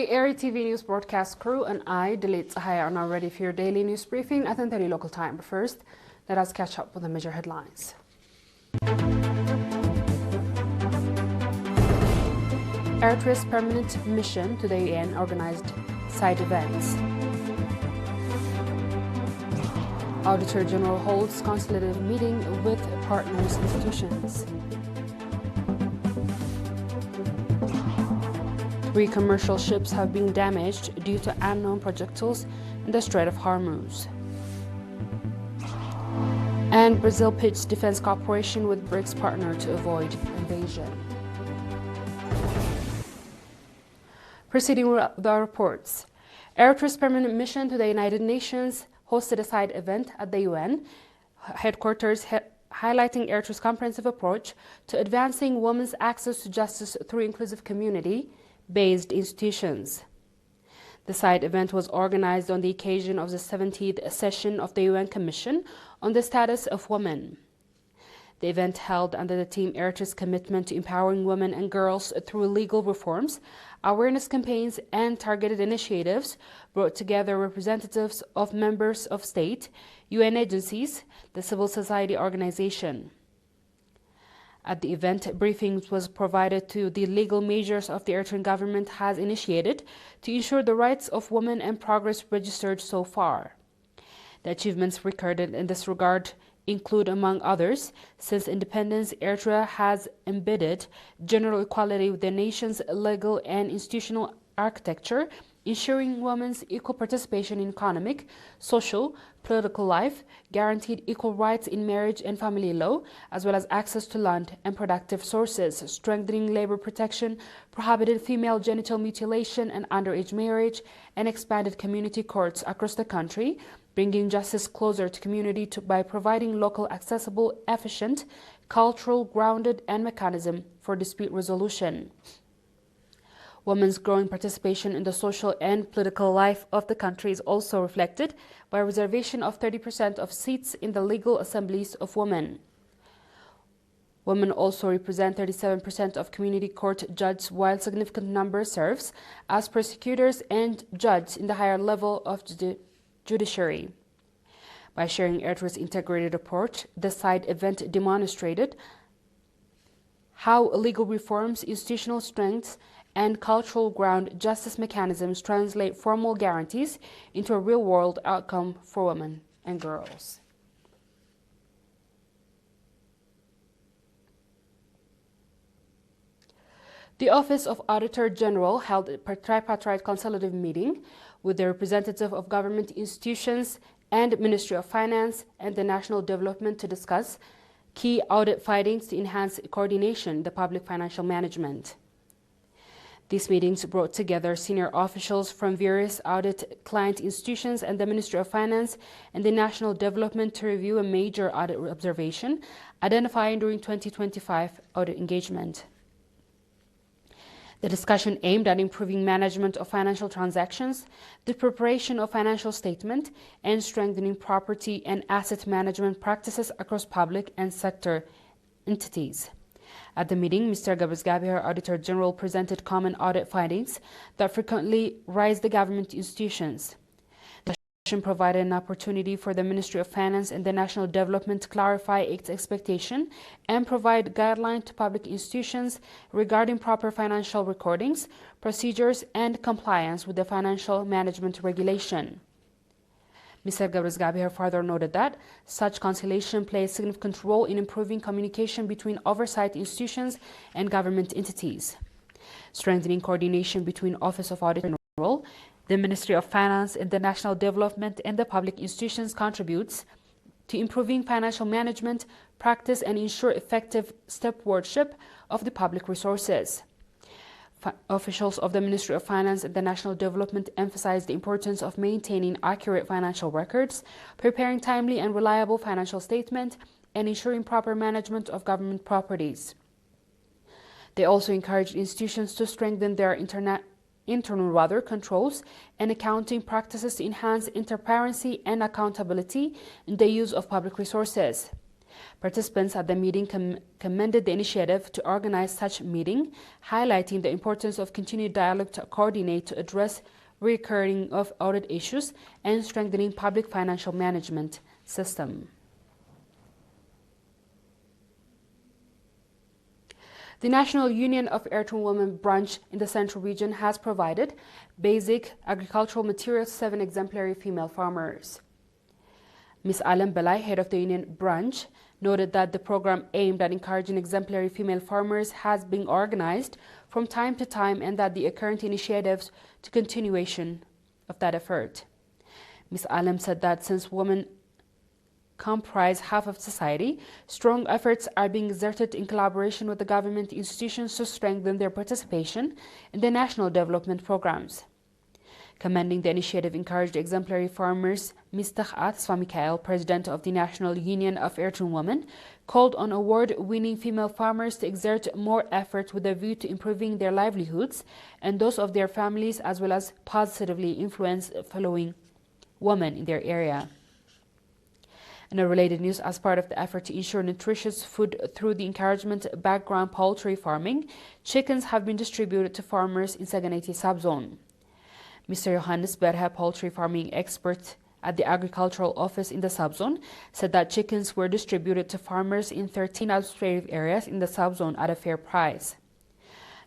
The ERi-TV news broadcast crew and I, Dalit Sahaya, are now ready for your daily news briefing at 10:30 local time. But first, let us catch up with the major headlines. Eritrea's permanent mission to the UN organized side events. Auditor General holds consultative meeting with partners institutions. 3 commercial ships have been damaged due to unknown projectiles in the Strait of Hormuz. And Brazil pitched defense cooperation with BRICS partner to avoid invasion. Proceeding with the reports. Eritrea's permanent mission to the United Nations hosted a side event at the UN headquarters highlighting Eritrea's comprehensive approach to advancing women's access to justice through inclusive community-based institutions. The side event was organized on the occasion of the 70th session of the UN Commission on the Status of Women. The event, held under the theme Eritrea's commitment to empowering women and girls through legal reforms, awareness campaigns and targeted initiatives, brought together representatives of members of state, UN agencies, the civil society organization. At the event, briefings was provided to the legal measures of the Eritrean government has initiated to ensure the rights of women and progress registered so far. The achievements recorded in this regard include, among others, since independence, Eritrea has embedded general equality with the nation's legal and institutional architecture, ensuring women's equal participation in economic, social, political life, guaranteed equal rights in marriage and family law, as well as access to land and productive sources, strengthening labor protection, prohibited female genital mutilation and underage marriage, and expanded community courts across the country, bringing justice closer to community by providing local, accessible, efficient, cultural, grounded, and mechanism for dispute resolution. Women's growing participation in the social and political life of the country is also reflected by a reservation of 30% of seats in the legal assemblies of women. Women also represent 37% of community court judges, while significant number serves as prosecutors and judges in the higher level of judiciary. By sharing Eritrea's integrated approach, the side event demonstrated how legal reforms, institutional strengths, and cultural ground justice mechanisms translate formal guarantees into a real-world outcome for women and girls. The Office of Auditor General held a tripartite consultative meeting with the representative of government institutions and Ministry of Finance and the National Development to discuss key audit findings to enhance coordination in the public financial management. These meetings brought together senior officials from various audit client institutions and the Ministry of Finance and the National Development to review a major audit observation identified during 2025 audit engagement. The discussion aimed at improving management of financial transactions, the preparation of financial statement, and strengthening property and asset management practices across public and sector entities. At the meeting, Mr. Gabriel, Auditor General, presented common audit findings that frequently rise the government institutions. The session provided an opportunity for the Ministry of Finance and the National Development to clarify its expectation and provide guidelines to public institutions regarding proper financial recordings, procedures, and compliance with the financial management regulation. Mr. Gabriel further noted that such conciliation plays a significant role in improving communication between oversight institutions and government entities. Strengthening coordination between Office of Auditor General, the Ministry of Finance, and the National Development and the public institutions contributes to improving financial management practice and ensure effective stewardship of the public resources. Officials of the Ministry of Finance and the National Development emphasized the importance of maintaining accurate financial records, preparing timely and reliable financial statements, and ensuring proper management of government properties. They also encouraged institutions to strengthen their internal controls and accounting practices to enhance transparency and accountability in the use of public resources. Participants at the meeting commended the initiative to organize such meeting, highlighting the importance of continued dialogue to coordinate to address recurring of audit issues and strengthening public financial management system. The National Union of Eritrean Women branch in the Central Region has provided basic agricultural materials to 7 exemplary female farmers. Ms. Alam Belai, head of the Union branch, noted that the program aimed at encouraging exemplary female farmers has been organized from time to time and that the current initiatives to continuation of that effort. Ms. Alam said that since women comprise half of society, strong efforts are being exerted in collaboration with the government institutions to strengthen their participation in the national development programs. Commending the initiative encouraged exemplary farmers, Ms. Takhat Swamikael, president of the National Union of Eritrean Women, called on award-winning female farmers to exert more effort with a view to improving their livelihoods and those of their families, as well as positively influence following women in their area. In a related news, as part of the effort to ensure nutritious food through the encouragement background poultry farming, chickens have been distributed to farmers in Saganeti subzone. Mr. Johannes Berha, poultry farming expert at the agricultural office in the subzone, said that chickens were distributed to farmers in 13 administrative areas in the subzone at a fair price.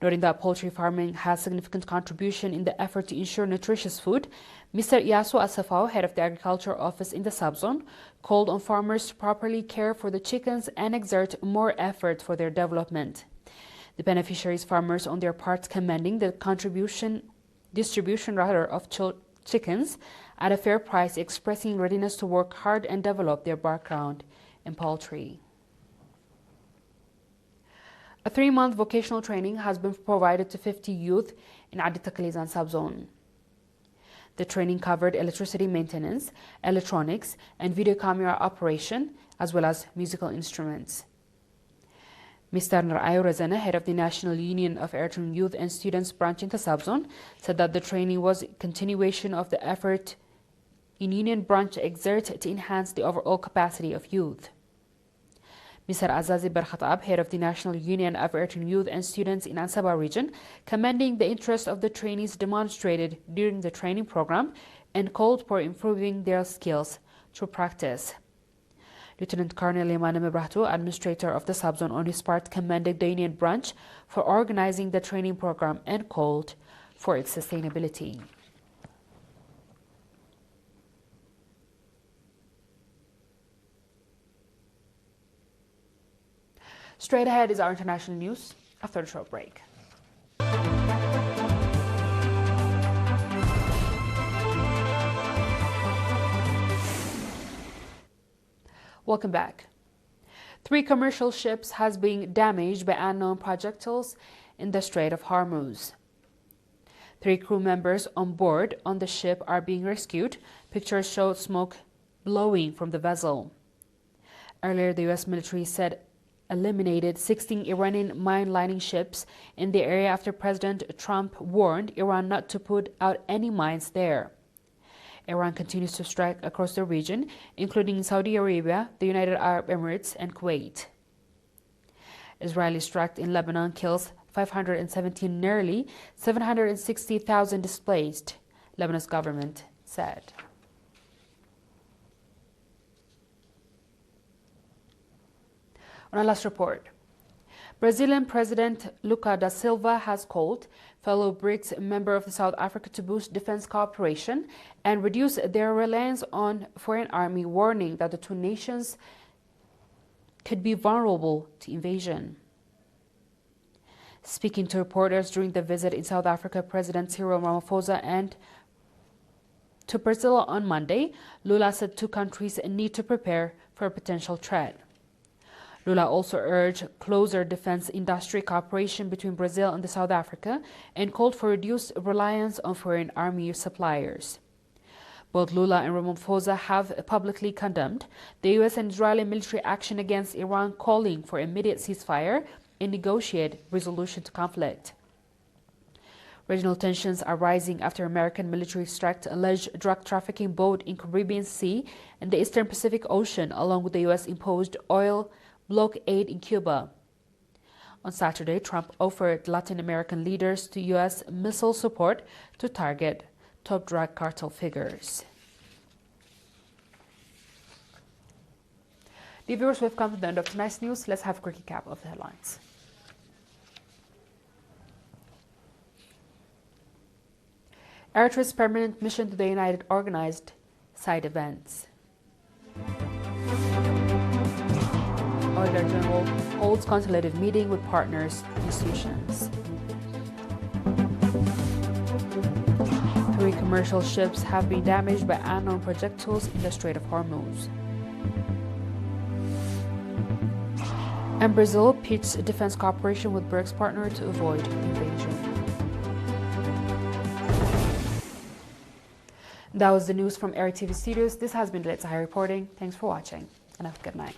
Noting that poultry farming has significant contribution in the effort to ensure nutritious food, Mr. Iaso Asafao, head of the agriculture office in the subzone, called on farmers to properly care for the chickens and exert more effort for their development. The beneficiaries farmers on their part commending the distribution of chickens at a fair price, expressing readiness to work hard and develop their background in poultry. A 3-month vocational training has been provided to 50 youth in Adi Takalizan subzone. The training covered electricity maintenance, electronics, and video camera operation, as well as musical instruments. Mr. Narayo Razana, head of the National Union of Eritrean Youth and Students branch in the subzone, said that the training was a continuation of the effort in Union branch to exert to enhance the overall capacity of youth. Mr. Azazi Berkhatab, head of the National Union of Eritrean Youth and Students in Ansaba region, commending the interest of the trainees demonstrated during the training program and called for improving their skills through practice. Lieutenant Colonel Imane Mebrahtu, administrator of the subzone, on his part commended the Union branch for organizing the training program and called for its sustainability. Straight ahead is our international news after a short break. Welcome back. 3 commercial ships has been damaged by unknown projectiles in the Strait of Hormuz. 3 crew members on board on the ship are being rescued. Pictures show smoke blowing from the vessel. Earlier, the U.S. military said eliminated 16 Iranian mine-lining ships in the area after President Trump warned Iran not to put out any mines there. Iran continues to strike across the region, including Saudi Arabia, the United Arab Emirates, and Kuwait. Israeli strike in Lebanon kills 517, nearly 760,000 displaced, Lebanon's government said. On our last report, Brazilian President Lula da Silva has called fellow BRICS member of South Africa to boost defense cooperation and reduce their reliance on foreign army, warning that the 2 nations could be vulnerable to invasion. Speaking to reporters during the visit in South Africa, President Cyril Ramaphosa and to Brazil on Monday, Lula said 2 countries need to prepare for a potential threat. Lula also urged closer defense industry cooperation between Brazil and South Africa and called for reduced reliance on foreign army suppliers. Both Lula and Ramaphosa have publicly condemned the U.S. and Israeli military action against Iran, calling for immediate ceasefire and negotiate resolution to conflict. Regional tensions are rising after American military struck alleged drug trafficking boat in Caribbean Sea and the Eastern Pacific Ocean, along with the U.S.-imposed oil blockade in Cuba. On Saturday, Trump offered Latin American leaders to U.S. missile support to target top drug cartel figures. Dear viewers, we've come to the end of tonight's news. Let's have a quick recap of the headlines. Eritrea's permanent mission to the United organized side events. Auditor General holds consultative meeting with partners institutions. 3 commercial ships have been damaged by unknown projectiles in the Strait of Hormuz. And Brazil pits defense cooperation with BRICS partner to avoid invasion. That was the news from ERi-TV studios. This has been Let's High reporting. Thanks for watching and have a good night.